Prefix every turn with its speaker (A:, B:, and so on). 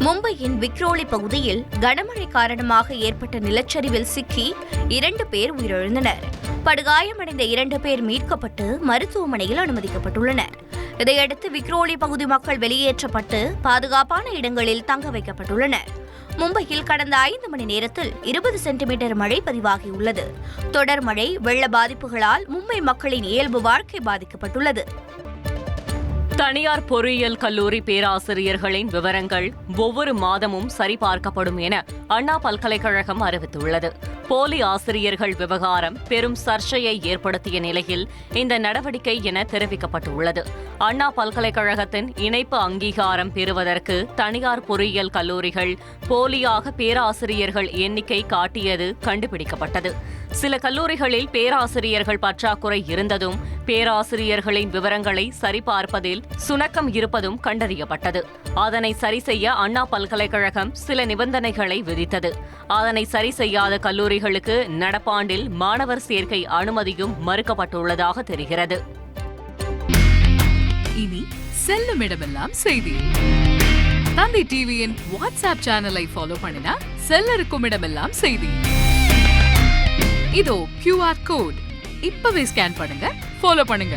A: மும்பையின் விக்ரோலி பகுதியில் கனமழை காரணமாக ஏற்பட்ட நிலச்சரிவில் சிக்கி 2 பேர் உயிரிழந்தனர். படுகாயமடைந்த 2 பேர் மீட்கப்பட்டு மருத்துவமனையில் அனுமதிக்கப்பட்டுள்ளனர். இதையடுத்து விக்ரோலி பகுதி மக்கள் வெளியேற்றப்பட்டு பாதுகாப்பான இடங்களில் தங்க வைக்கப்பட்டுள்ளனர். மும்பையில் கடந்த 5 மணி நேரத்தில் 20 சென்டிமீட்டர் மழை பதிவாகியுள்ளது. தொடர் மழை, வெள்ள பாதிப்புகளால் மும்பை மக்களின் இயல்பு வாழ்க்கை பாதிக்கப்பட்டுள்ளது.
B: தனியார் பொறியியல் கல்லூரி பேராசிரியர்களின் விவரங்கள் ஒவ்வொரு மாதமும் சரிபார்க்கப்படும் என அண்ணா பல்கலைக்கழகம் அறிவித்துள்ளது. போலி ஆசிரியர்கள் விவகாரம் பெரும் சர்ச்சையை ஏற்படுத்திய நிலையில் இந்த நடவடிக்கை என தெரிவிக்கப்பட்டுள்ளது. அண்ணா பல்கலைக்கழகத்தின் இணைப்பு அங்கீகாரம் பெறுவதற்கு தனியார் பொறியியல் கல்லூரிகள் போலியாக பேராசிரியர்கள் எண்ணிக்கை காட்டியது கண்டுபிடிக்கப்பட்டது. சில கல்லூரிகளில் பேராசிரியர்கள் பற்றாக்குறை இருந்ததும் பேராசிரியர்களின் விவரங்களை சரிபார்ப்பதில் சுணக்கம் இருப்பதும் கண்டறியப்பட்டது. அதனை சரி செய்ய அண்ணா பல்கலைக்கழகம் சில நிபந்தனைகளை விதித்தது. அதனை சரி செய்யாத கல்லூரிகளுக்கு நடப்பாண்டில் மாணவர் சேர்க்கை அனுமதியும் மறுக்கப்பட்டுள்ளதாக தெரிகிறது.
C: இனி செல்லும் இடமெல்லாம் செய்தி. தந்தி டிவியின் வாட்ஸ்அப் சேனலை ஃபாலோ பண்ணினா செல்ல இருக்கும் இடமெல்லாம் செய்தி. இதோ QR கோட் இப்பவே ஸ்கேன் பண்ணுங்க, ஃபாலோ பண்ணுங்க.